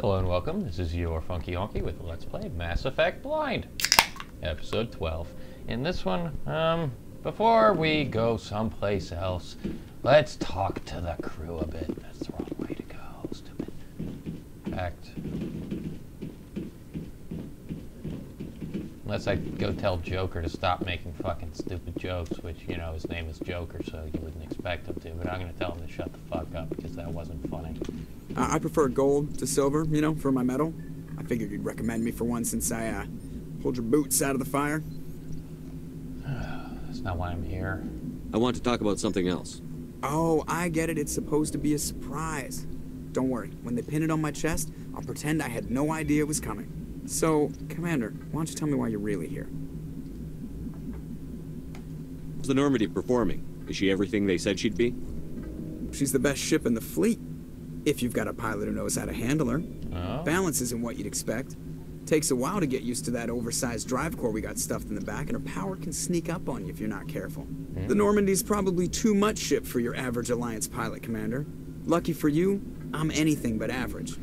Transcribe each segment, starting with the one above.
Hello and welcome. This is your Funky Honky with Let's Play Mass Effect Blind, episode 12. In this one, before we go someplace else, let's talk to the crew a bit. That's the wrong way to go, stupid. Fact. Unless I go tell Joker to stop making fucking stupid jokes, which, you know, his name is Joker, so you wouldn't expect him to, but I'm gonna tell him to shut the fuck up because that wasn't funny. I prefer gold to silver, you know, for my medal. I figured you'd recommend me for one since I, pulled your boots out of the fire. That's not why I'm here. I want to talk about something else. Oh, I get it. It's supposed to be a surprise. Don't worry. When they pin it on my chest, I'll pretend I had no idea it was coming. So, Commander, why don't you tell me why you're really here? How's the Normandy performing? Is she everything they said she'd be? She's the best ship in the fleet. If you've got a pilot who knows how to handle her. Oh. Balance isn't what you'd expect. Takes a while to get used to that oversized drive core we got stuffed in the back, and her power can sneak up on you if you're not careful. The Normandy's probably too much ship for your average Alliance pilot, Commander. Lucky for you, I'm anything but average.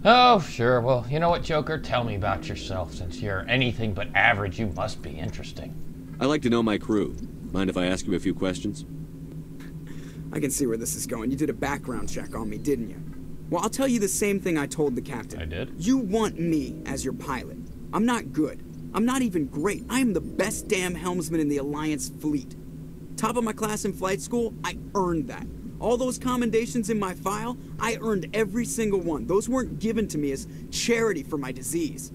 Oh, sure. Well, you know what, Joker? Tell me about yourself. Since you're anything but average, you must be interesting. I like to know my crew. Mind if I ask you a few questions? I can see where this is going. You did a background check on me, didn't you? Well, I'll tell you the same thing I told the captain. I did? You want me as your pilot. I'm not good. I'm not even great. I am the best damn helmsman in the Alliance fleet. Top of my class in flight school, I earned that. All those commendations in my file, I earned every single one. Those weren't given to me as charity for my disease.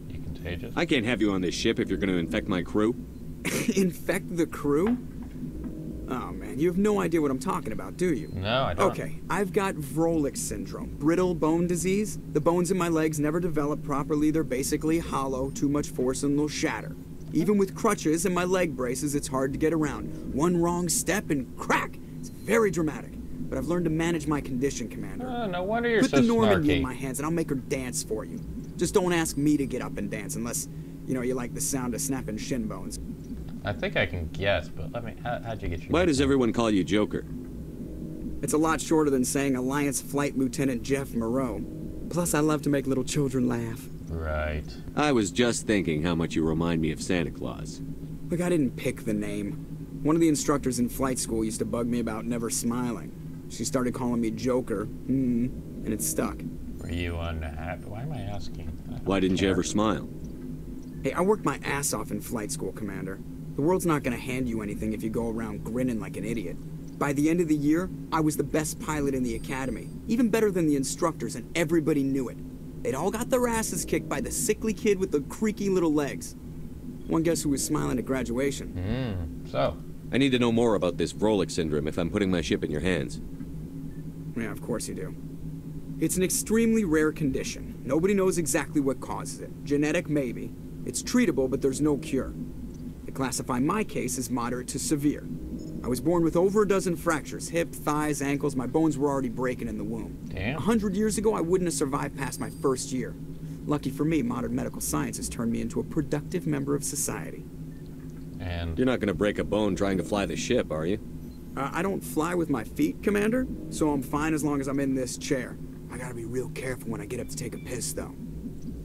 You contagious? I can't have you on this ship if you're going to infect my crew. Infect the crew? Oh man, you have no idea what I'm talking about, do you? No, I don't. Okay, I've got Vrolik syndrome, brittle bone disease. The bones in my legs never develop properly. They're basically hollow, too much force and they'll shatter. Even with crutches and my leg braces, it's hard to get around. One wrong step and crack! It's very dramatic. But I've learned to manage my condition, Commander. No wonder you're Put so the Normandy snarky. in my hands and I'll make her dance for you. Just don't ask me to get up and dance unless, you know, you like the sound of snapping shin bones. I think I can guess, but let me... How'd you get your... Why does everyone call you Joker? It's a lot shorter than saying Alliance Flight Lieutenant Jeff Moreau. Plus, I love to make little children laugh. Right. I was just thinking how much you remind me of Santa Claus. Look, I didn't pick the name. One of the instructors in flight school used to bug me about never smiling. She started calling me Joker, and it stuck. Were you unhappy? Why am I asking? Why didn't you ever smile? Hey, I worked my ass off in flight school, Commander. The world's not gonna hand you anything if you go around grinning like an idiot. By the end of the year, I was the best pilot in the academy. Even better than the instructors, and everybody knew it. They'd all got their asses kicked by the sickly kid with the creaky little legs. One guess who was smiling at graduation? So? I need to know more about this Vrolik syndrome if I'm putting my ship in your hands. Yeah, of course you do. It's an extremely rare condition. Nobody knows exactly what causes it. Genetic, maybe. It's treatable, but there's no cure. They classify my case as moderate to severe. I was born with over a dozen fractures. Hip, thighs, ankles. My bones were already breaking in the womb. Damn. 100 years ago, I wouldn't have survived past my first year. Lucky for me, modern medical science has turned me into a productive member of society. And... You're not going to break a bone trying to fly the ship, are you? I don't fly with my feet, Commander, so I'm fine as long as I'm in this chair. I gotta be real careful when I get up to take a piss, though.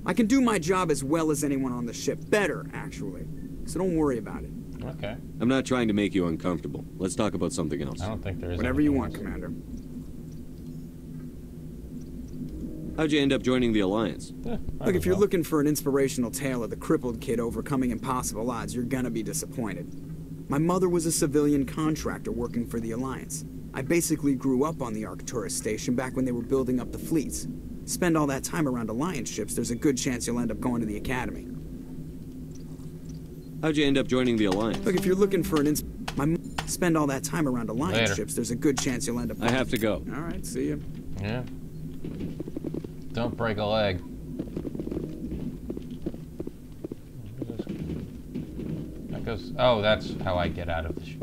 I can do my job as well as anyone on the ship. Better, actually. So don't worry about it. Okay. I'm not trying to make you uncomfortable. Let's talk about something else. I don't think there is Whatever you want, else. Commander. How'd you end up joining the Alliance? Look, if you're looking for an inspirational tale of the crippled kid overcoming impossible odds, you're gonna be disappointed. My mother was a civilian contractor working for the Alliance. I basically grew up on the Arcturus station back when they were building up the fleets. Spend all that time around Alliance ships, there's a good chance you'll end up going to the Academy. How'd you end up joining the Alliance? Look, if you're looking for an spend all that time around Alliance Later. ships, there's a good chance you'll end up... I have to go. All right, see ya. Yeah. Don't break a leg. That goes... Oh, that's how I get out of the...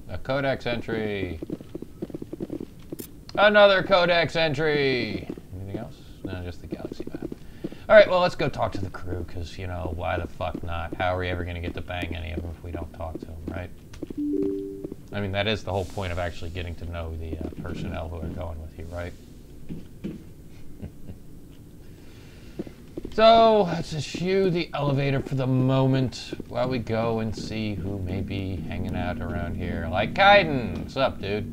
A codex entry. Another codex entry. Anything else? No, just the galaxy map. Alright, well, let's go talk to the crew, because, you know, why the fuck not? How are we ever going to get to bang any of them if we don't talk to them, right? I mean, that is the whole point of actually getting to know the personnel who are going with you, right? So, let's eschew the elevator for the moment while we go and see who may be hanging out around here. Like Kaiden! What's up, dude?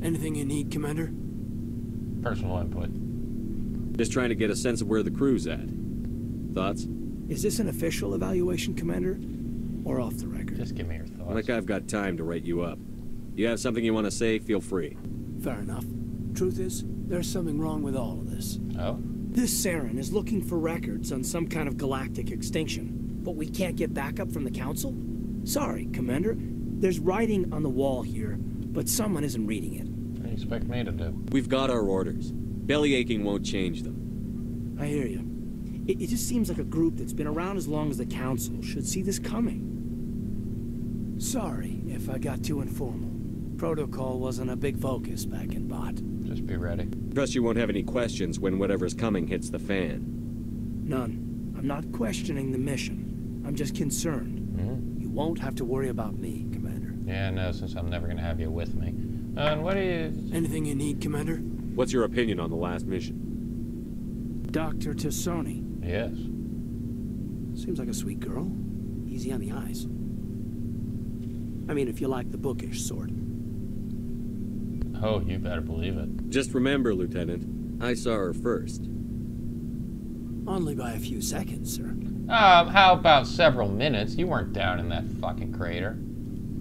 Anything you need, Commander? Personal input. Just trying to get a sense of where the crew's at. Thoughts? Is this an official evaluation, Commander? Or off the record? Just give me your thoughts. Like I've got time to write you up. You have something you want to say, feel free. Fair enough. Truth is, there's something wrong with all of this. Oh? This Saren is looking for records on some kind of galactic extinction, but we can't get backup from the Council? Sorry, Commander. There's writing on the wall here, but someone isn't reading it. What do you expect me to do? We've got our orders. Belly aching won't change them. I hear you. It just seems like a group that's been around as long as the Council should see this coming. Sorry if I got too informal. Protocol wasn't a big focus back in Bot. Just be ready. Trust you won't have any questions when whatever's coming hits the fan. None. I'm not questioning the mission. I'm just concerned. Mm-hmm. You won't have to worry about me, Commander. Yeah, no, since I'm never gonna have you with me. And what do you... Anything you need, Commander? What's your opinion on the last mission? Dr. Tassoni. Yes. Seems like a sweet girl. Easy on the eyes. I mean, if you like the bookish sort. Oh, you better believe it. Just remember, Lieutenant, I saw her first. Only by a few seconds, sir. How about several minutes? You weren't down in that fucking crater.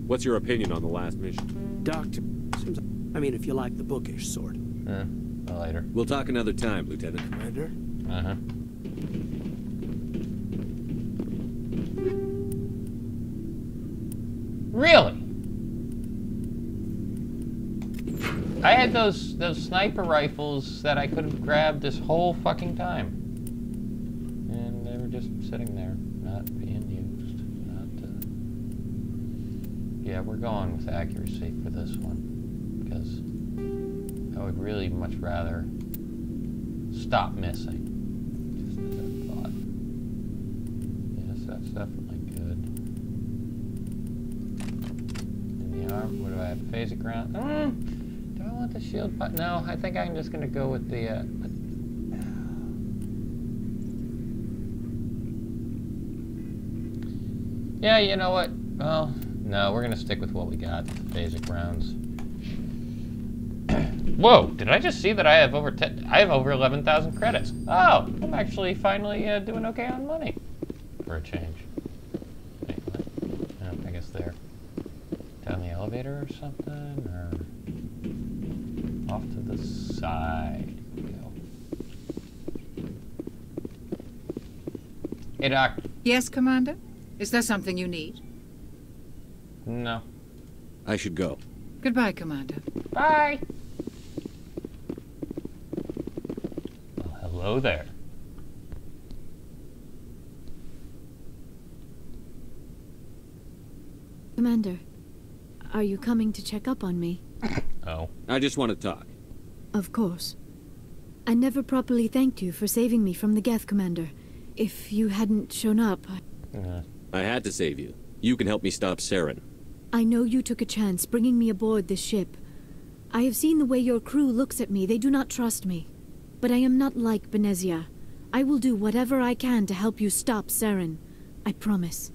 What's your opinion on the last mission? Doctor... Seems like... I mean, if you like the bookish sort. Later. We'll talk another time, Lieutenant. Commander? Uh-huh. Really? I had those sniper rifles that I could have grabbed this whole fucking time. And they were just sitting there, not being used. Yeah, we're going with accuracy for this one. Because I would really much rather stop missing. Just as a thought. Yes, that's definitely good. In the arm, what do I have? Phasic round? Do I want the shield button? No, I think I'm just gonna go with the, yeah, you know what? Well, no, we're gonna stick with what we got, the phasic rounds. Whoa, did I just see that I have over 11,000 credits. Oh, I'm actually finally doing okay on money. For a change. Wait, what? Oh, I guess there. Down the elevator or something? Or off to the side we go. Hey, Doc. Yes, Commander? Is there something you need? No. I should go. Goodbye, Commander. Bye. Well, hello there. Commander, are you coming to check up on me? Oh. I just want to talk. Of course. I never properly thanked you for saving me from the Geth, Commander. If you hadn't shown up, I had to save you. You can help me stop Saren. I know you took a chance bringing me aboard this ship. I have seen the way your crew looks at me. They do not trust me. But I am not like Benezia. I will do whatever I can to help you stop Saren. I promise.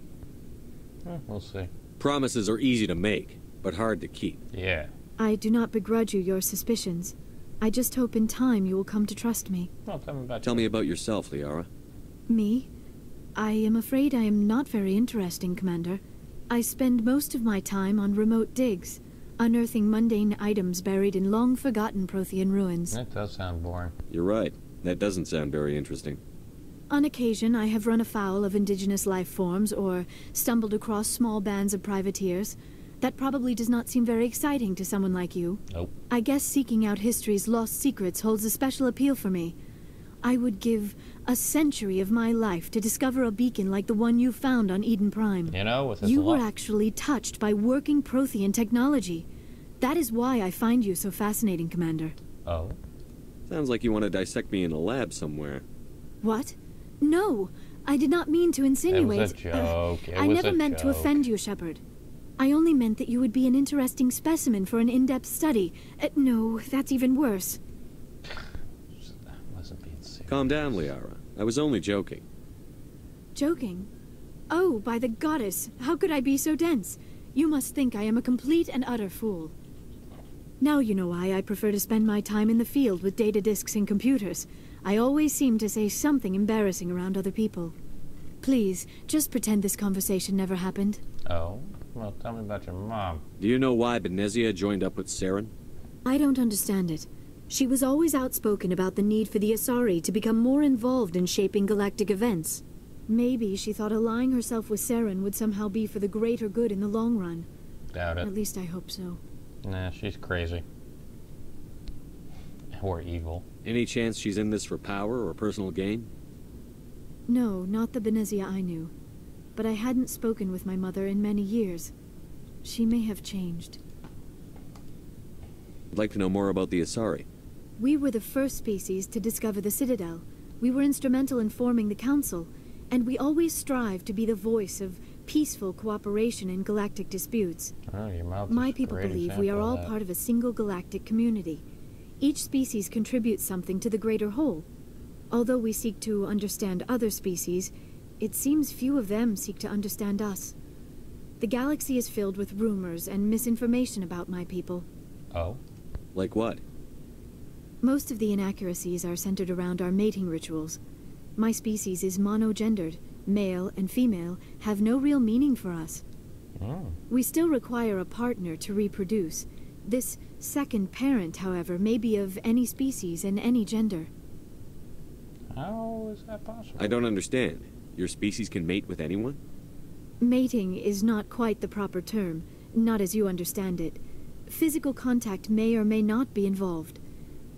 We'll see. Promises are easy to make, but hard to keep. Yeah. I do not begrudge you your suspicions. I just hope in time you will come to trust me. Well, Tell me about yourself, Liara. Me? I am afraid I am not very interesting, Commander. I spend most of my time on remote digs, unearthing mundane items buried in long-forgotten Prothean ruins. That does sound boring. You're right. That doesn't sound very interesting. On occasion, I have run afoul of indigenous life forms or stumbled across small bands of privateers. That probably does not seem very exciting to someone like you. Nope. I guess seeking out history's lost secrets holds a special appeal for me. I would give a century of my life to discover a beacon like the one you found on Eden Prime. You know, with this You were actually touched by working Prothean technology. That is why I find you so fascinating, Commander. Oh? Sounds like you want to dissect me in a lab somewhere. What? No, I did not mean to insinuate. It was a joke. I never meant to offend you, Shepard. I only meant that you would be an interesting specimen for an in-depth study. No, that's even worse. I wasn't being serious. Calm down, Liara. I was only joking. Joking? Oh, by the goddess, how could I be so dense? You must think I am a complete and utter fool. Now you know why I prefer to spend my time in the field with data disks and computers. I always seem to say something embarrassing around other people. Please, just pretend this conversation never happened. Oh? Well, tell me about your mom. Do you know why Benezia joined up with Saren? I don't understand it. She was always outspoken about the need for the Asari to become more involved in shaping galactic events. Maybe she thought allying herself with Saren would somehow be for the greater good in the long run. Doubt it. At least I hope so. Nah, she's crazy. Or evil. Any chance she's in this for power or personal gain? No, not the Benezia I knew. But I hadn't spoken with my mother in many years. She may have changed. I'd like to know more about the Asari. We were the first species to discover the Citadel. We were instrumental in forming the Council, and we always strive to be the voice of peaceful cooperation in galactic disputes. Oh, your mouth My is a people great believe we are example all of that. part of a single galactic community. Each species contributes something to the greater whole. Although we seek to understand other species, it seems few of them seek to understand us. The galaxy is filled with rumors and misinformation about my people. Oh? Like what? Most of the inaccuracies are centered around our mating rituals. My species is monogendered. Male and female have no real meaning for us. Mm. We still require a partner to reproduce. This second parent, however, may be of any species and any gender. How is that possible? I don't understand. Your species can mate with anyone? Mating is not quite the proper term, not as you understand it. Physical contact may or may not be involved,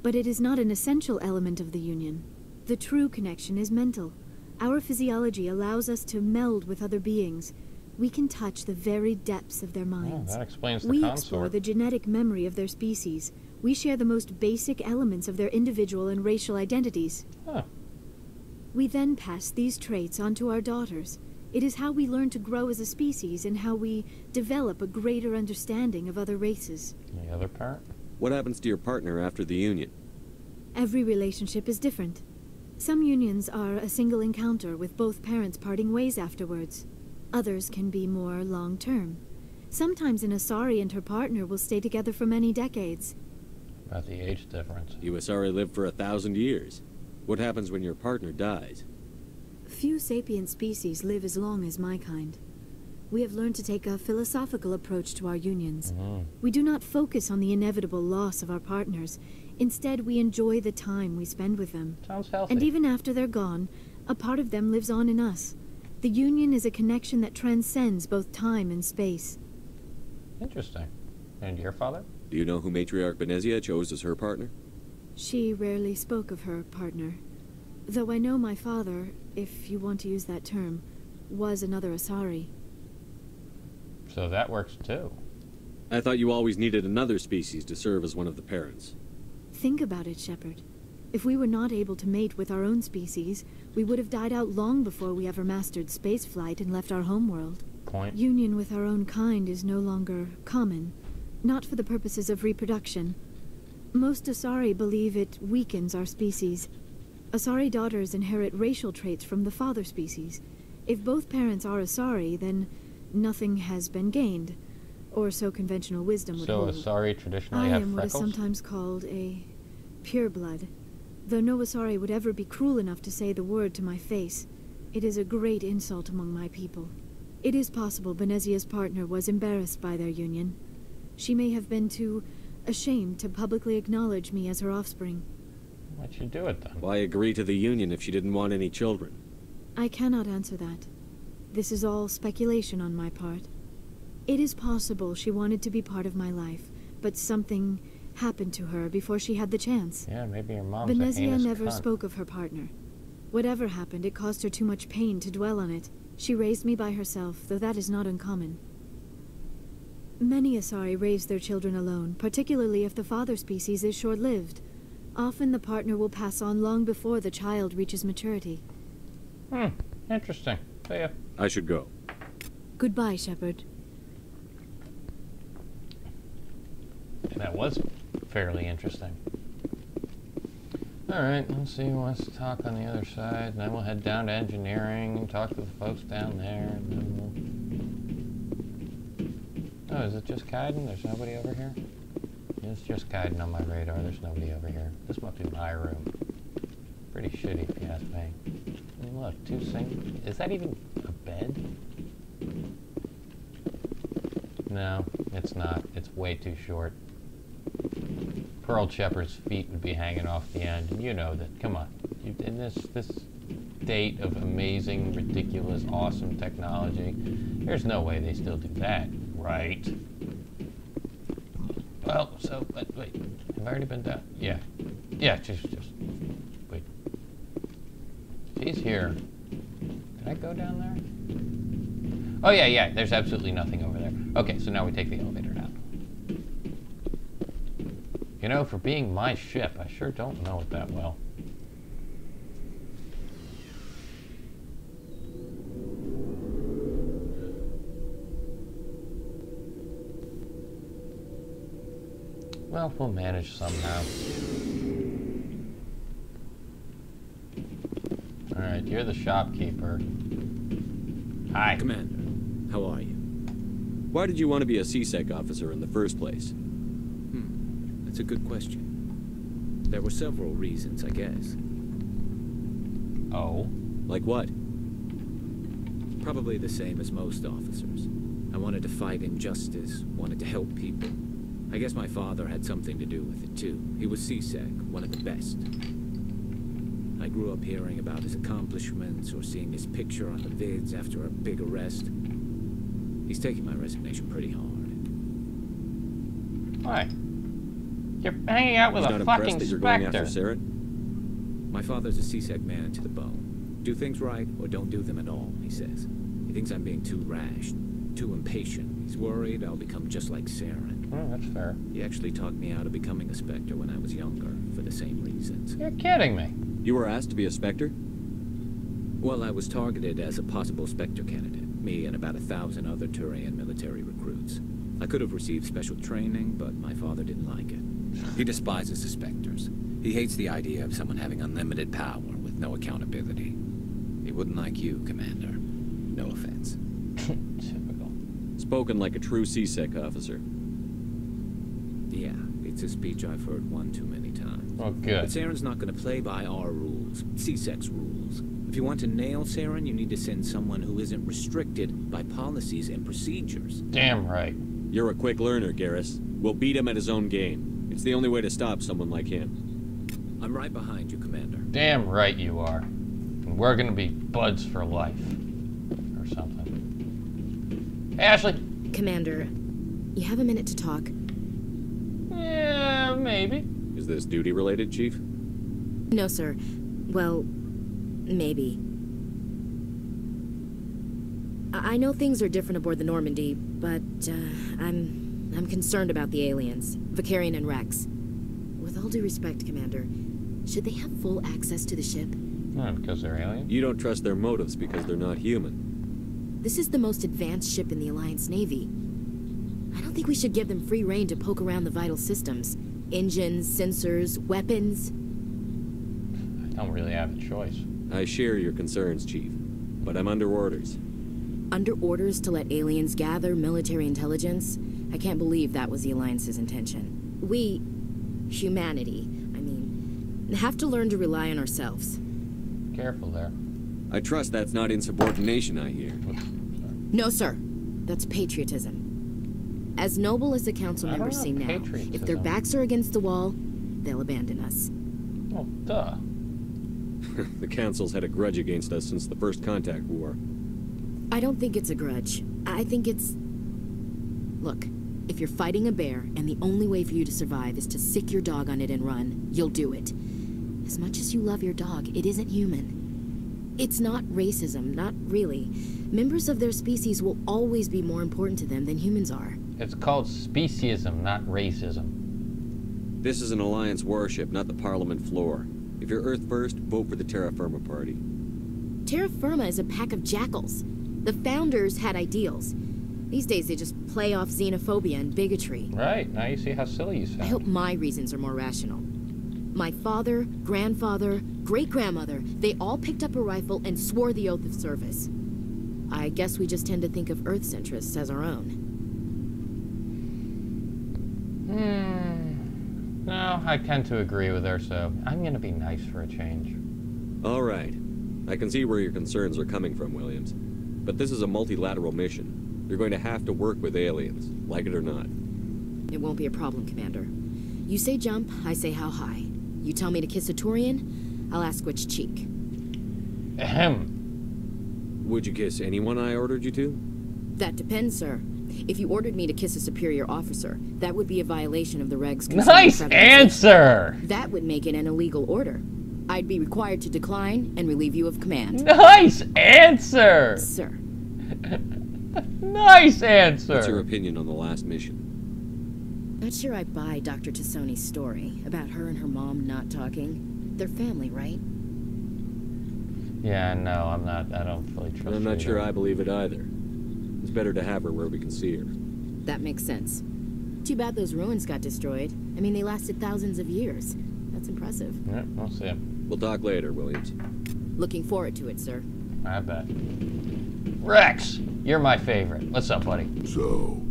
but it is not an essential element of the union. The true connection is mental. Our physiology allows us to meld with other beings. We can touch the very depths of their Oh, minds. that explains the We consort. explore the genetic memory of their species. We share the most basic elements of their individual and racial identities. Huh. We then pass these traits on to our daughters. It is how we learn to grow as a species and how we develop a greater understanding of other races. The other part? What happens to your partner after the union? Every relationship is different. Some unions are a single encounter with both parents parting ways afterwards. Others can be more long-term. Sometimes an Asari and her partner will stay together for many decades. About the age difference. You Asari live for 1,000 years. What happens when your partner dies? Few sapient species live as long as my kind. We have learned to take a philosophical approach to our unions. We do not focus on the inevitable loss of our partners. Instead, we enjoy the time we spend with them. Sounds healthy. And even after they're gone, a part of them lives on in us. The union is a connection that transcends both time and space. Interesting. And your father? Do you know who Matriarch Benezia chose as her partner? She rarely spoke of her partner. Though I know my father, if you want to use that term, was another Asari. So that works too. I thought you always needed another species to serve as one of the parents. Think about it, Shepard. If we were not able to mate with our own species, we would have died out long before we ever mastered spaceflight and left our homeworld. Point. Union with our own kind is no longer common, not for the purposes of reproduction. Most Asari believe it weakens our species. Asari daughters inherit racial traits from the father species. If both parents are Asari, then nothing has been gained, or so conventional wisdom would So hold. Asari traditionally I have am what is freckles? sometimes called a pureblood. Though no Asari would ever be cruel enough to say the word to my face, it is a great insult among my people. It is possible Benezia's partner was embarrassed by their union. She may have been too ashamed to publicly acknowledge me as her offspring. Why'd you do it then? Why agree to the union if she didn't want any children? I cannot answer that. This is all speculation on my part. It is possible she wanted to be part of my life, but something happened to her before she had the chance. Yeah, maybe your mom's a Benezia heinous never cunt. spoke of her partner. Whatever happened, it caused her too much pain to dwell on it. She raised me by herself, though that is not uncommon. Many Asari raise their children alone, particularly if the father species is short-lived. Often the partner will pass on long before the child reaches maturity. Interesting. See ya. I should go. Goodbye, Shepard. That was fairly interesting. Alright, let's see who wants to talk on the other side, and then we'll head down to engineering and talk to the folks down there, and then we'll... Oh, is it just Kaiden? There's nobody over here? It's just Kaiden on my radar. There's nobody over here. This must be my room. Pretty shitty, if you ask me. And look, two single... Is that even a bed? No, it's not. It's way too short. Pearl Shepard's feet would be hanging off the end, and you know that. Come on. In this state of amazing, ridiculous, awesome technology, there's no way they still do that, right? Well, so, wait. Have I already been down? Yeah. Yeah, just, wait. She's here. Did I go down there? Oh, yeah, there's absolutely nothing over there. Okay, so now we take the elevator down. You know, for being my ship, I sure don't know it that well. Well, we'll manage somehow. Alright, you're the shopkeeper. Hi. Commander, how are you? Why did you want to be a CSEC officer in the first place? That's a good question. There were several reasons, I guess. Oh? Like what? Probably the same as most officers. I wanted to fight injustice, wanted to help people. I guess my father had something to do with it, too. He was CSEC, one of the best. I grew up hearing about his accomplishments or seeing his picture on the vids after a big arrest. He's taking my resignation pretty hard. Why? You're hanging out with a fucking that you're going after Spectre. Saren? My father's a CSEC man to the bone. Do things right or don't do them at all, he says. He thinks I'm being too rash, too impatient. He's worried I'll become just like Saren. Oh, that's fair. He actually talked me out of becoming a Spectre when I was younger, for the same reasons. You're kidding me. You were asked to be a Spectre? Well, I was targeted as a possible Spectre candidate. Me and about 1,000 other Turian military recruits. I could have received special training, but my father didn't like it. He despises the Spectres. He hates the idea of someone having unlimited power with no accountability. He wouldn't like you, Commander. No offense. Typical. Spoken like a true CSEC officer. Yeah, it's a speech I've heard one too many times. Oh, But good. Saren's not going to play by our rules, CSEC's rules. If you want to nail Saren, you need to send someone who isn't restricted by policies and procedures. Damn right. You're a quick learner, Garrus. We'll beat him at his own game. It's the only way to stop someone like him. I'm right behind you, Commander. Damn right you are. And we're gonna be buds for life. Or something. Hey, Ashley! Commander, you have a minute to talk? Yeah, maybe. Is this duty-related, Chief? No, sir. Well, maybe. I know things are different aboard the Normandy, but I'm concerned about the aliens, Vicarian and Rex. With all due respect, Commander, should they have full access to the ship? No, because they're aliens. You don't trust their motives because they're not human. This is the most advanced ship in the Alliance Navy. I don't think we should give them free rein to poke around the vital systems. Engines, sensors, weapons. I don't really have a choice. I share your concerns, Chief, but I'm under orders. Under orders to let aliens gather military intelligence? I can't believe that was the Alliance's intention. We, humanity, I mean, have to learn to rely on ourselves. Careful there. I trust that's not insubordination, I hear. Oops, sorry. No, sir. That's patriotism. As noble as the council I don't members know seem now, if their patriotism. backs are against the wall, they'll abandon us. Oh, duh. The Council's had a grudge against us since the First Contact War. I don't think it's a grudge. I think it's... Look, if you're fighting a bear and the only way for you to survive is to sick your dog on it and run, you'll do it. As much as you love your dog, it isn't human. It's not racism, not really. Members of their species will always be more important to them than humans are. It's called speciesism, not racism. This is an Alliance warship, not the Parliament floor. If you're Earth first, vote for the Terra Firma Party. Terra Firma is a pack of jackals. The founders had ideals. These days they just play off xenophobia and bigotry. Right, now you see how silly you sound. I hope my reasons are more rational. My father, grandfather, great-grandmother, they all picked up a rifle and swore the oath of service. I guess we just tend to think of Earth's interests as our own. No, I tend to agree with her, so I'm gonna be nice for a change. All right. I can see where your concerns are coming from, Williams. But this is a multilateral mission. You're going to have to work with aliens, like it or not. It won't be a problem, Commander. You say jump, I say how high. You tell me to kiss a Turian, I'll ask which cheek. Ahem. Would you kiss anyone I ordered you to? That depends, sir. If you ordered me to kiss a superior officer, that would be a violation of the regs. Nice answer! That would make it an illegal order. I'd be required to decline and relieve you of command. Nice answer! Sir. Nice answer! What's your opinion on the last mission? Not sure I buy Dr. Tassoni's story about her and her mom not talking. They're family, right? Yeah, no, I don't fully trust I'm not you sure either. I believe it either. It's better to have her where we can see her. That makes sense. Too bad those ruins got destroyed. I mean, they lasted thousands of years. That's impressive. Yeah, we'll see. We'll talk later, Williams. Looking forward to it, sir. I bet. Rex, you're my favorite. What's up, buddy? So,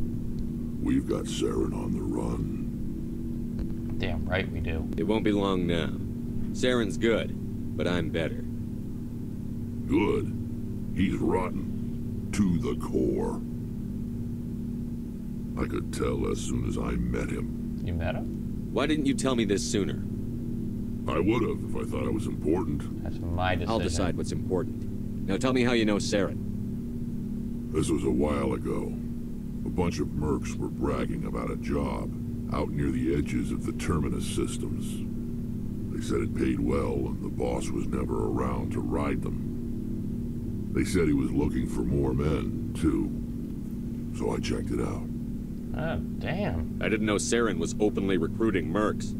we've got Saren on the run. Damn right we do. It won't be long now. Saren's good, but I'm better. Good. He's rotten. To the core. I could tell as soon as I met him. You met him? Why didn't you tell me this sooner? I would have if I thought it was important. That's my decision. I'll decide what's important. Now tell me how you know Saren. This was a while ago. A bunch of mercs were bragging about a job out near the edges of the Terminus systems. They said it paid well and the boss was never around to ride them. They said he was looking for more men, too. So I checked it out. Oh, damn. I didn't know Saren was openly recruiting mercs.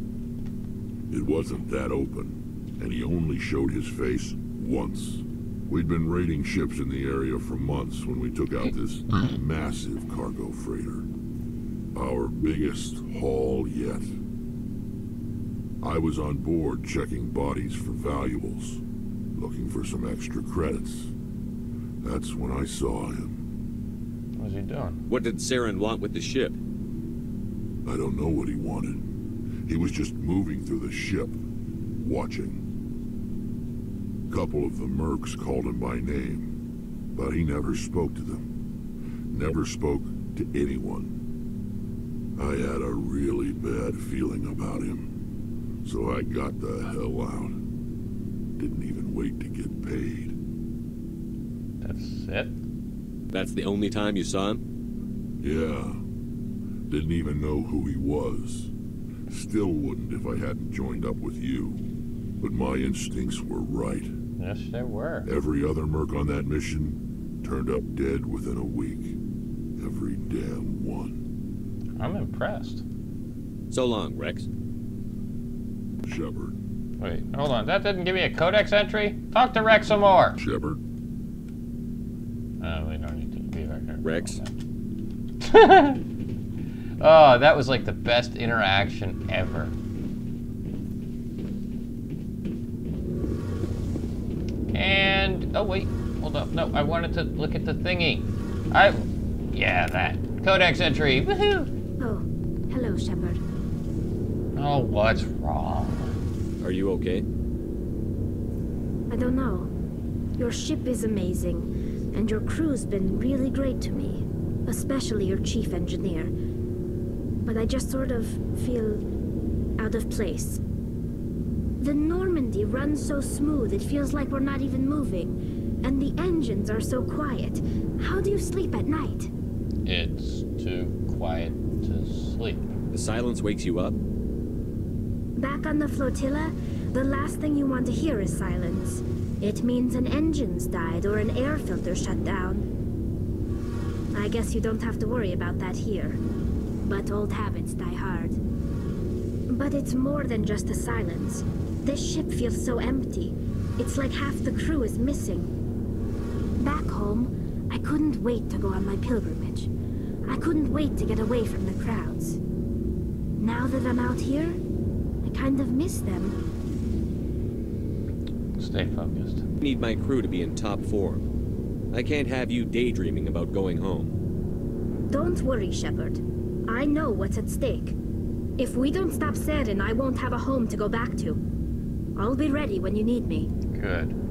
It wasn't that open, and he only showed his face once. We'd been raiding ships in the area for months when we took out this massive cargo freighter. Our biggest haul yet. I was on board checking bodies for valuables, looking for some extra credits. That's when I saw him. What's he doing? What did Saren want with the ship? I don't know what he wanted. He was just moving through the ship, watching. A couple of the mercs called him by name, but he never spoke to them. Never spoke to anyone. I had a really bad feeling about him, so I got the hell out. Didn't even wait to get paid. That's it? That's the only time you saw him? Yeah. Didn't even know who he was. Still wouldn't if I hadn't joined up with you. But my instincts were right. Yes, they were. Every other merc on that mission turned up dead within a week. Every damn one. I'm impressed. So long, Rex. Shepard. Wait, hold on. That didn't give me a codex entry? Talk to Rex some more. Shepard. We don't need to be right here. Rex? Oh, that was like the best interaction ever. And, oh wait, hold up. No, I wanted to look at the thingy. Yeah, that. Codex entry, woohoo! Oh, hello, Shepard. Oh, what's wrong? Are you okay? I don't know. Your ship is amazing, and your crew's been really great to me, especially your chief engineer. But I just sort of feel out of place. The Normandy runs so smooth it feels like we're not even moving, and the engines are so quiet. How do you sleep at night? It's too quiet to sleep. The silence wakes you up? Back on the flotilla, the last thing you want to hear is silence. It means an engine's died or an air filter shut down. I guess you don't have to worry about that here. But old habits die hard. But it's more than just the silence. This ship feels so empty. It's like half the crew is missing. couldn't wait to go on my pilgrimage. I couldn't wait to get away from the crowds. Now that I'm out here, I kind of miss them. Stay focused. I need my crew to be in top form. I can't have you daydreaming about going home. Don't worry, Shepard. I know what's at stake. If we don't stop Saren, I won't have a home to go back to. I'll be ready when you need me. Good.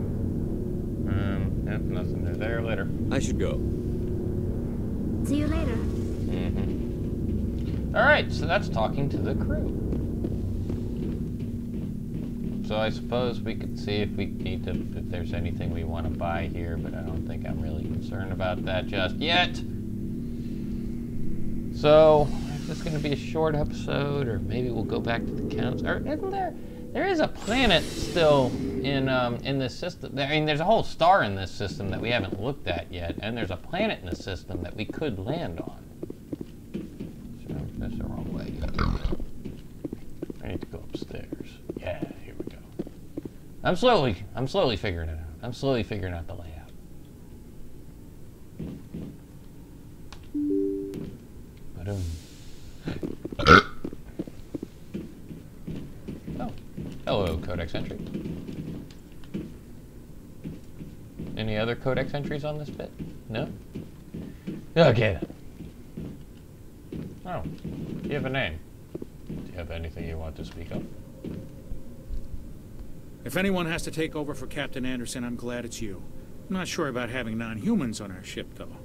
Yep, nothing new there. Later. I should go. See you later. Alright, so that's talking to the crew. So I suppose we could see if we need to, if there's anything we want to buy here, but I don't think I'm really concerned about that just yet. So, is this going to be a short episode, or maybe we'll go back to the council? Or isn't there is a planet still in this system. I mean, there's a whole star in this system that we haven't looked at yet, and there's a planet in the system that we could land on. So that's the wrong way. I need to go upstairs. Yeah, here we go. I'm slowly figuring it out. I'm slowly figuring out the layout. Oh, hello, Codex entry. Any other Codex entries on this bit? No? Okay then. Oh, you have a name. Do you have anything you want to speak of? If anyone has to take over for Captain Anderson, I'm glad it's you. I'm not sure about having non-humans on our ship, though.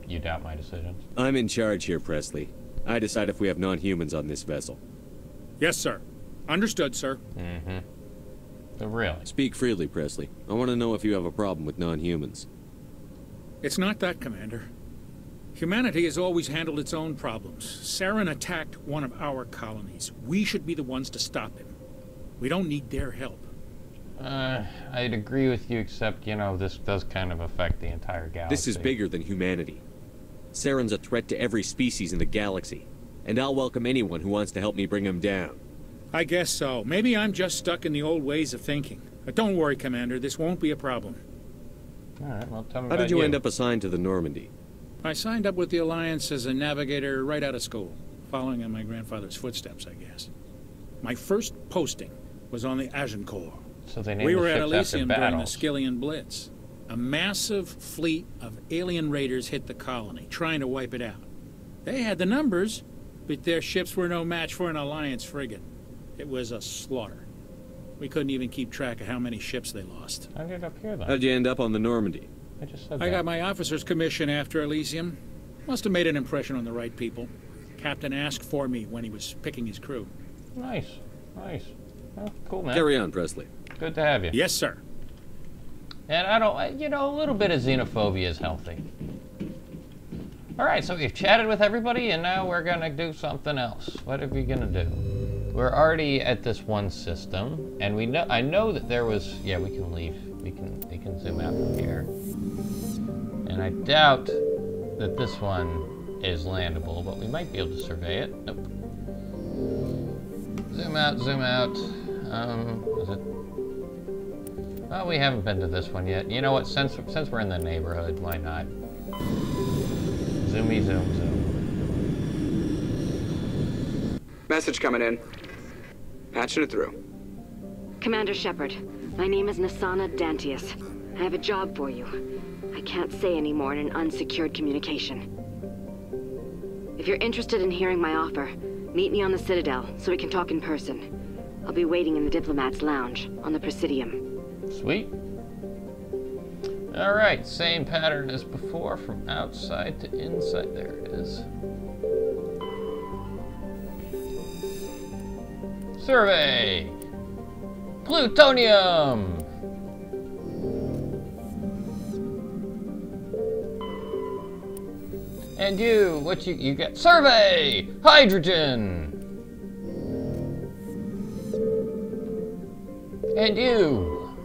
You doubt my decisions? I'm in charge here, Presley. I decide if we have non-humans on this vessel. Yes, sir. Understood, sir. Really? Speak freely, Presley. I want to know if you have a problem with non-humans. It's not that, Commander. Humanity has always handled its own problems. Saren attacked one of our colonies. We should be the ones to stop him. We don't need their help. I'd agree with you, except, you know, this does kind of affect the entire galaxy. This is bigger than humanity. Saren's a threat to every species in the galaxy, and I'll welcome anyone who wants to help me bring him down. I guess so. Maybe I'm just stuck in the old ways of thinking. But don't worry, Commander. This won't be a problem. Alright, well, tell me How about did you end up assigned to the Normandy? I signed up with the Alliance as a navigator right out of school, following in my grandfather's footsteps, I guess. My first posting was on the Agincourt. So they named We the were at ships after Elysium during the battles. Skillian Blitz. A massive fleet of alien raiders hit the colony, trying to wipe it out. They had the numbers, but their ships were no match for an Alliance frigate. It was a slaughter. We couldn't even keep track of how many ships they lost. How'd you end up here, then? How'd you end up on the Normandy? I just said I got my officer's commission after Elysium. Must have made an impression on the right people. Captain asked for me when he was picking his crew. Nice. Nice. Well, cool, man. Carry on, Presley. Good to have you. Yes, sir. And I don't, you know, a little bit of xenophobia is healthy. Alright, so we've chatted with everybody, and now we're gonna do something else. What are we gonna do? We're already at this one system, and we know, I know that there was, yeah, we can leave. We can zoom out from here. And I doubt that this one is landable, but we might be able to survey it. Nope. Zoom out, zoom out. Is it? Well, we haven't been to this one yet. You know what? Since we're in the neighborhood, why not? Zoomy zoom zoom. Message coming in. Patching it through. Commander Shepard, my name is Nasana Dantius. I have a job for you. I can't say any more in an unsecured communication. If you're interested in hearing my offer, meet me on the Citadel so we can talk in person. I'll be waiting in the Diplomat's Lounge on the Presidium. Sweet. Alright, same pattern as before, from outside to inside. There it is. Survey! Plutonium! And you, what you get? Survey! Hydrogen! And you!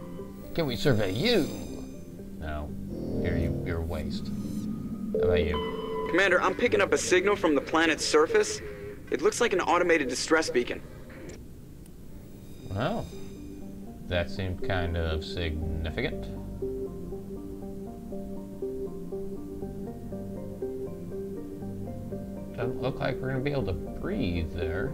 Can we survey you? No. Here, you're a waste. How about you? Commander, I'm picking up a signal from the planet's surface. It looks like an automated distress beacon. Well, that seemed kind of significant. Doesn't look like we're gonna be able to breathe there.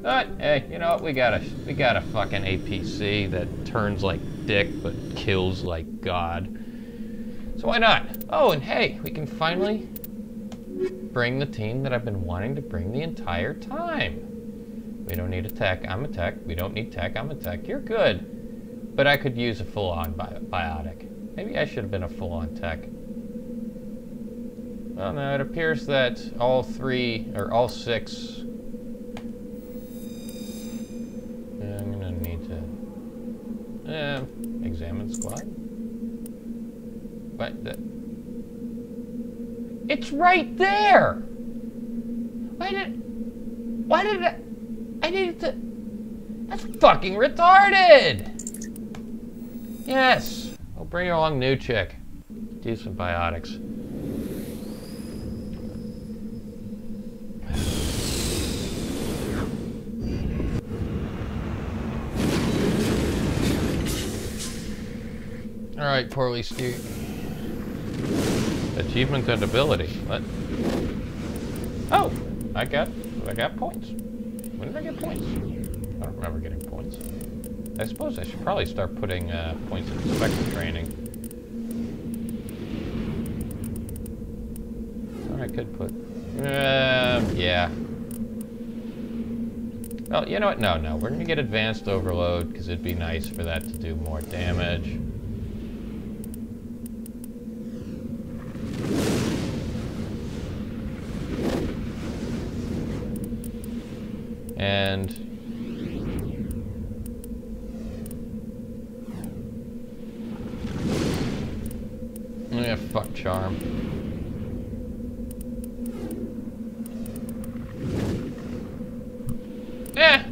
But hey, you know what? We got a fucking APC that turns like dick but kills like God. So why not? Oh, and hey, we can finally bring the team that I've been wanting to bring the entire time. We don't need a tech. I'm a tech. We don't need tech. I'm a tech. You're good. But I could use a full-on biotic. Maybe I should have been a full-on tech. Well, no, it appears that all 6... I'm gonna need to... examine squad? What? It's right there! Why did I needed to... That's fucking retarded! Yes! I'll bring along new chick. Do some biotics. Alright, poorly steered. Achievement and ability. What? Oh! I got points. When did I get points? I don't remember getting points. I suppose I should probably start putting points in spectre training. Or I could put... yeah. Well, you know what? No. We're gonna get advanced overload, because it'd be nice for that to do more damage. And... yeah, fuck charm.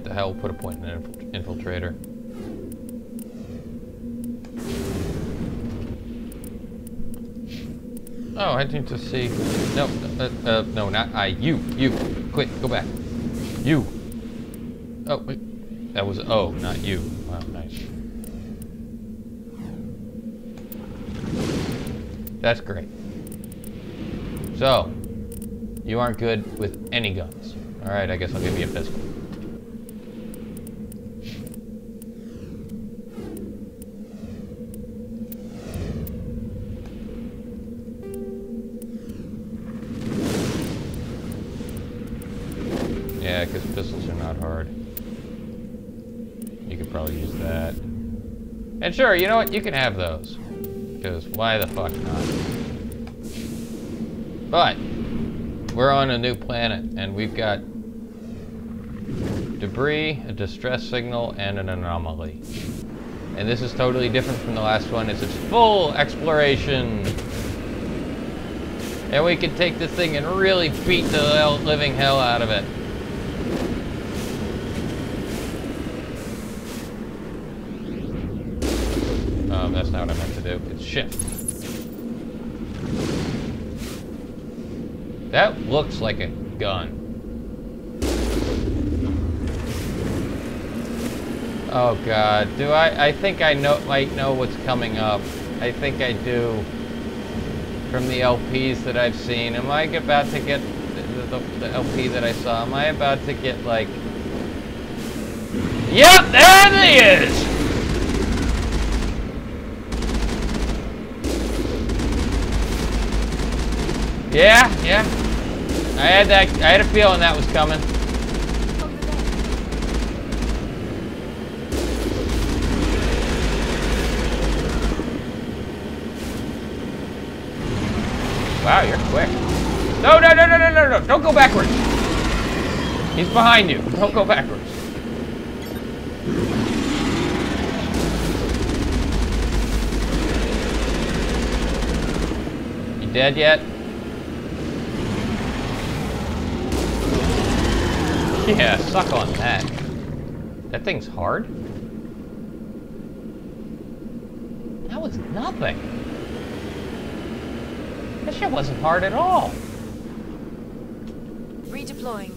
The hell, put a point in an infiltrator. Oh, I need to see. No, no, not I. You. Quick, go back. You. Oh, wait. That was O, not you. Wow, nice. That's great. So, you aren't good with any guns. Alright, I guess I'll give you a pistol. Yeah, because pistols are not hard. You could probably use that. And sure, you know what? You can have those. Because why the fuck not? But, we're on a new planet, and we've got debris, a distress signal, and an anomaly. And this is totally different from the last one. It's its full exploration. And we can take this thing and really beat the living hell out of it. That's not what I meant to do. It's shift. That looks like a gun. Oh god, do I think I might know what's coming up. I think I do. From the LPs that I've seen. Am I about to get the LP that I saw? Am I about to get like... Yep, there he is! Yeah. I had a feeling that was coming. Wow, you're quick. No, don't go backwards. He's behind you. Don't go backwards. You dead yet? Yeah, suck on that. That thing's hard. That was nothing. That shit wasn't hard at all. Redeploying.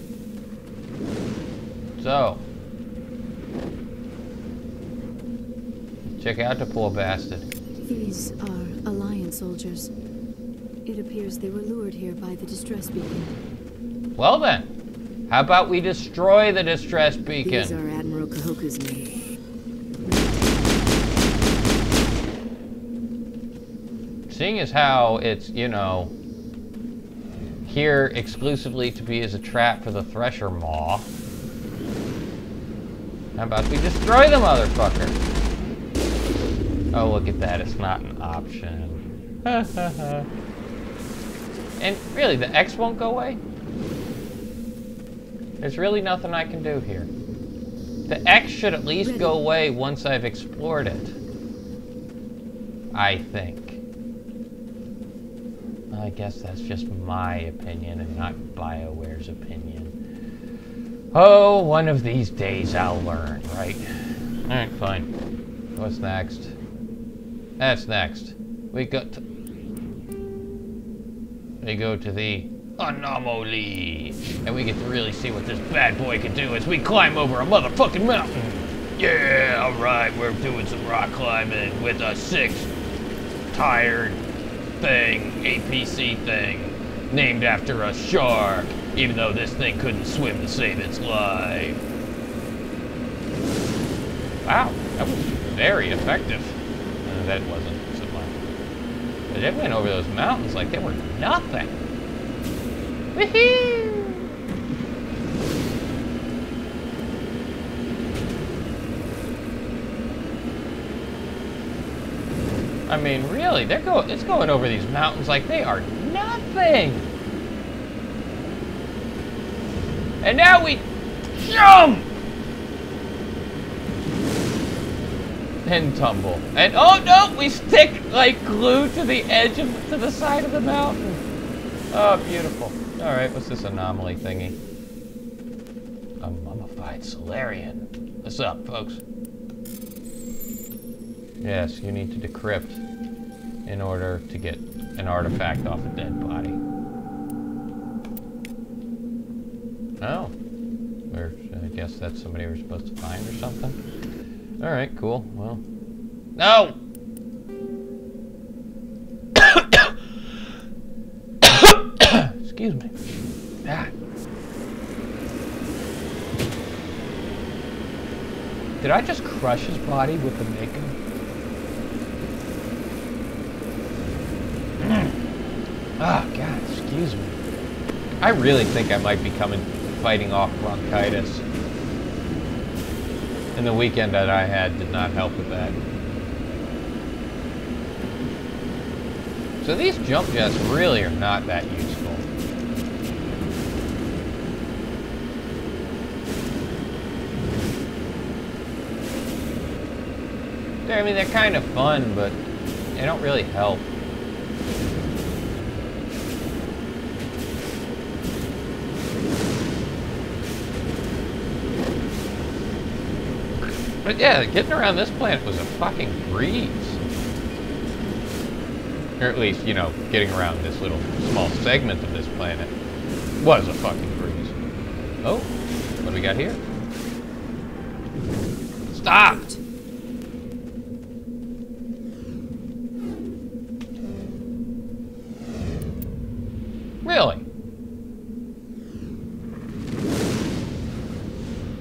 So. Check out the poor bastard. These are Alliance soldiers. It appears they were lured here by the distress beacon. Well then, how about we destroy the distress beacon? These are Admiral Kahoku's men. Seeing as how it's, you know, here exclusively to be as a trap for the Thresher Maw, how about we destroy the motherfucker? Oh, look at that, it's not an option. And really, the X won't go away? There's really nothing I can do here. The X should at least go away once I've explored it. I think. I guess that's just my opinion and not BioWare's opinion. Oh, one of these days I'll learn, right? Alright, fine. What's next? That's next. We go to the anomaly. And we get to really see what this bad boy can do as we climb over a motherfucking mountain. Yeah, alright, we're doing some rock climbing with a 6-tired thing, APC thing, named after a shark, even though this thing couldn't swim to save its life. Wow, that was very effective. That wasn't so much. But it went over those mountains like they were nothing. Woohoo! I mean, really, it's going over these mountains like they are nothing. And now we jump and tumble. And oh no, we stick like glue to the edge to the side of the mountain. Oh, beautiful. All right, what's this anomaly thingy? A mummified Solarian. What's up, folks? Yes, you need to decrypt in order to get an artifact off a dead body. Oh. I guess that's somebody we're supposed to find or something. Alright, cool. Well. No! Excuse me. Ah. Did I just crush his body with the Mako? Oh, God, excuse me. I really think I might be fighting off bronchitis. And the weekend that I had did not help with that. So these jump jets really are not that useful. I mean, they're kind of fun, but they don't really help. But yeah, getting around this planet was a fucking breeze. Or at least, you know, getting around this little small segment of this planet was a fucking breeze. Oh, what do we got here? Stop! Really?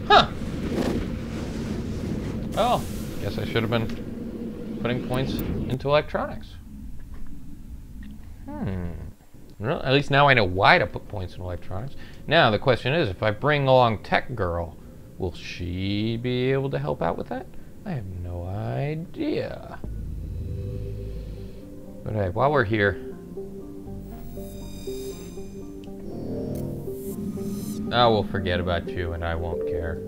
Huh. Well, guess I should have been putting points into electronics. Well, at least now I know why to put points in electronics. Now the question is, if I bring along Tech Girl, will she be able to help out with that? I have no idea. But hey, while we're here, I will forget about you and I won't care.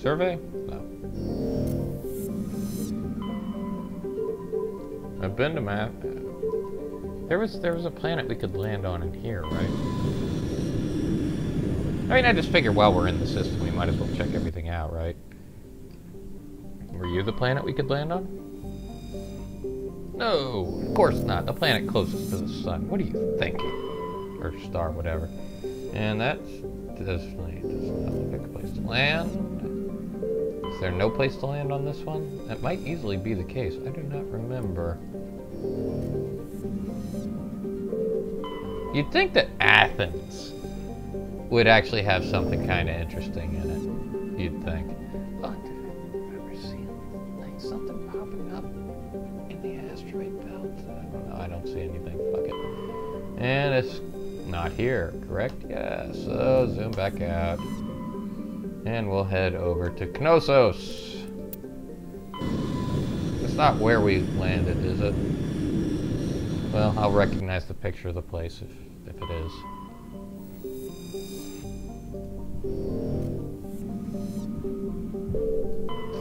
Survey? No. I've been to map. There was a planet we could land on in here, right? I mean, I just figured while we're in the system, we might as well check everything out, right? Were you the planet we could land on? No, of course not. The planet closest to the sun. What are you thinking? Or star, whatever. And that's definitely does not look like a place to land. Is there no place to land on this one? That might easily be the case. I do not remember. You'd think that Athens would actually have something kind of interesting in it. You'd think. Oh, dude, I remember seeing like something popping up in the asteroid belt. I don't know. I don't see anything. Fuck it. And it's not here, correct? Yeah. So zoom back out, and we'll head over to Knossos. It's not where we landed, is it? Well, I'll recognize the picture of the place if it is.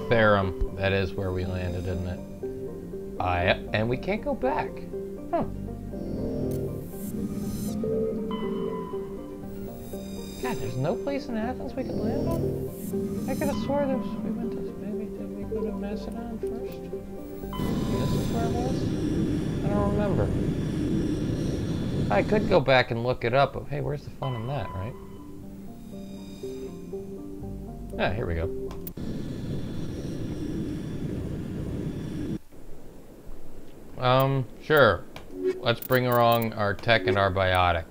Therum, that is where we landed, isn't it? And we can't go back. Huh. God, there's no place in Athens we could land on? I could have swore we went to, did we go to Macedon first? This is where it was? I don't remember. I could go back and look it up, but hey, where's the fun in that, right? Ah, here we go. Sure. Let's bring along our tech and our biotic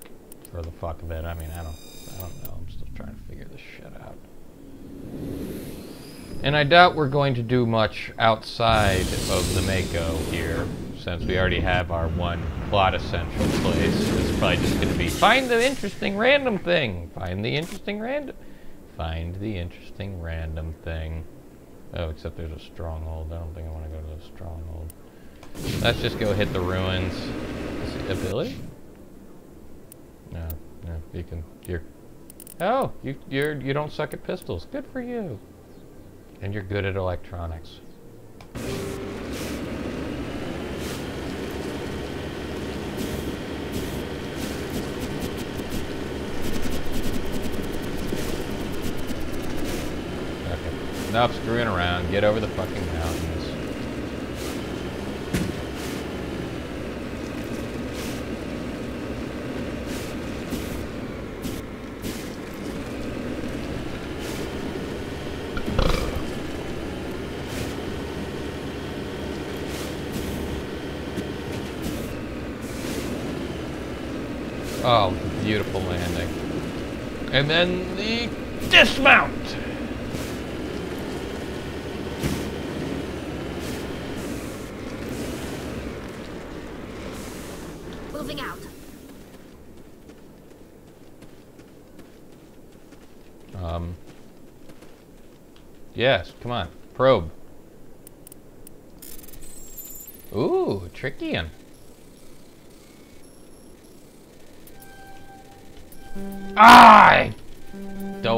for the fuck of it. I mean, I don't know. I'm still trying to figure this shit out. And I doubt we're going to do much outside of the Mako here, since we already have our one plot essential place. It's probably just going to be find the interesting random thing. Find the interesting random thing. Oh, except there's a stronghold. I don't think I want to go to the stronghold. Let's just go hit the ruins. Is it ability? No, you can. You don't suck at pistols. Good for you. And you're good at electronics. Okay. Enough screwing around. Get over the fucking mountains. Oh, beautiful landing. And then the dismount! Moving out. Yes, come on. Probe. Ooh, tricky one.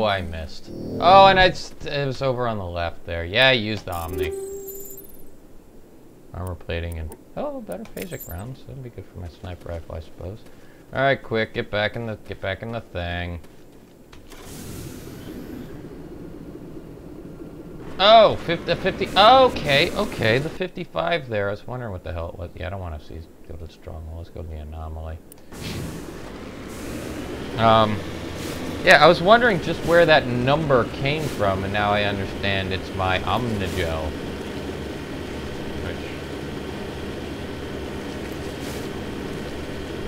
I missed. Oh, and it was over on the left there. Yeah, I used the Omni. Armor plating and better phasic rounds. That'd be good for my sniper rifle, I suppose. All right, quick, get back in the thing. Oh, 50. Okay, the 55 there. I was wondering what the hell it was. Yeah, I don't want to go to the stronghold. Let's go to the anomaly. Yeah, I was wondering just where that number came from, and now I understand it's my Omnigel. Which,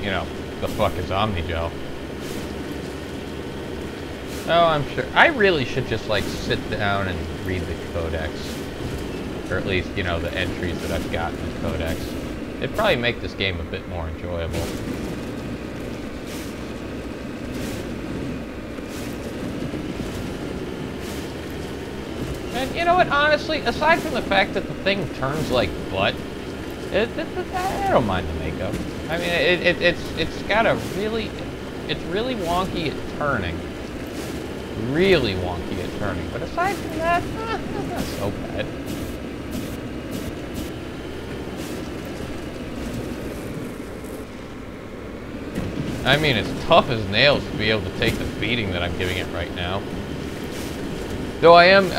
you know, the fuck is Omnigel? Oh, I'm sure. I really should just, like, sit down and read the codex. Or at least, you know, the entries that I've got in the codex. It'd probably make this game a bit more enjoyable. And you know what, honestly, aside from the fact that the thing turns like butt, I don't mind the Mako. I mean, it's got a really, it's really wonky at turning. Really wonky at turning. But aside from that, it's not so bad. I mean, it's tough as nails to be able to take the beating that I'm giving it right now. Though I am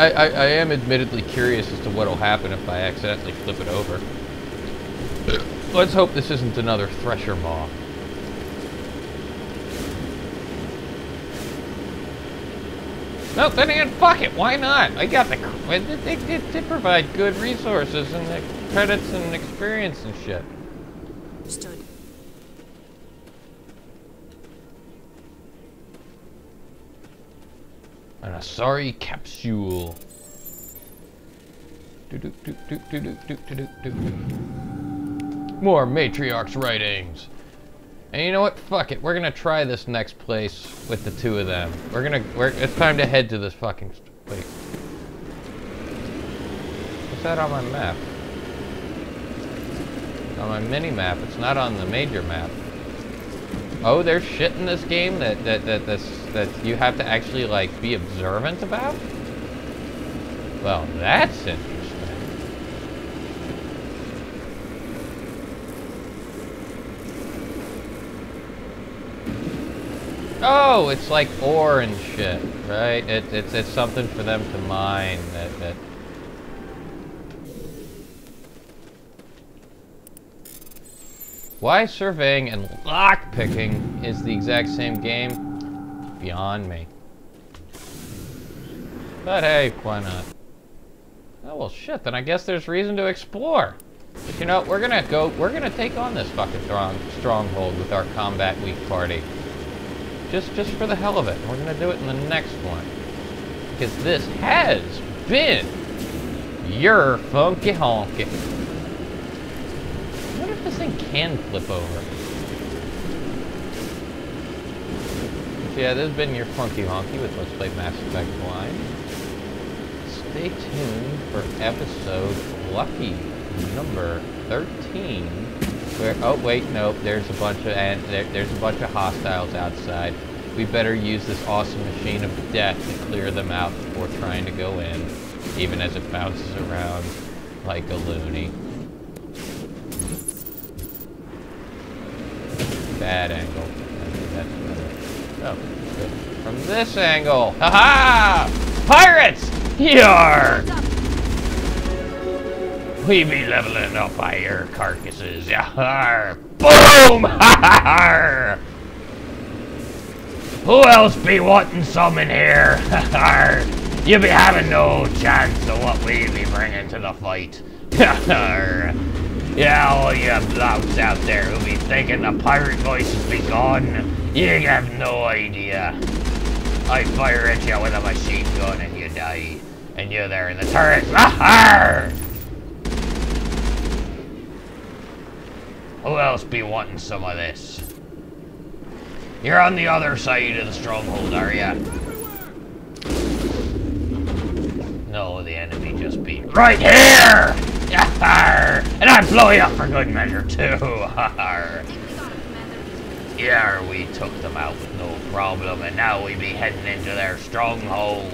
admittedly curious as to what'll happen if I accidentally flip it over. Let's hope this isn't another Thresher maw. No, then again, fuck it, why not? I got the... They provide good resources and the credits and experience and shit. Understood. An Asari capsule. More Matriarch's writings. And you know what? Fuck it. We're gonna try this next place with the two of them. It's time to head to this fucking... Wait. What's that on my map? On my mini-map. It's not on the major map. Oh, there's shit in this game that you have to actually, like, be observant about? Well, that's interesting. Oh, it's like ore and shit, right? It's something for them to mine that... Why surveying and lockpicking is the exact same game? Beyond me. But hey, why not? Oh, well shit, then I guess there's reason to explore. But you know, we're gonna take on this fucking stronghold with our combat weak party. Just for the hell of it. We're gonna do it in the next one. Because this has been your funky honky. I wonder if this thing can flip over. So yeah, this has been your funky honky with Let's Play Mass Effect Blind. Stay tuned for episode lucky number 13. Where, oh wait, nope. There's a bunch of hostiles outside. We better use this awesome machine of death to clear them out before trying to go in, even as it bounces around like a loony. Bad angle. That's better. Oh, good. From this angle. Haha! Pirates! Yarr! We be leveling up our carcasses. Yar! Boom! Ha! Who else be wanting some in here? You be having no chance of what we be bringing to the fight. Yeah, all you blokes out there who be thinking the pirate voices be gone, you have no idea. I fire at you with a machine gun and you die. And you're there in the turret. Who else be wanting some of this? You're on the other side of the stronghold, are ya? No, the enemy just be right here! And I blow you up for good measure, too! Yeah, we took them out with no problem, and now we be heading into their stronghold.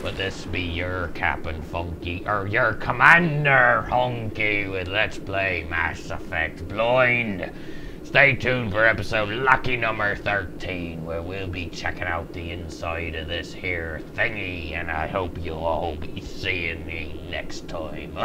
But this be your Captain Funky, or your Commander Honky with Let's Play Mass Effect Blind. Stay tuned for episode lucky number 13, where we'll be checking out the inside of this here thingy, and I hope you'll all be seeing me next time.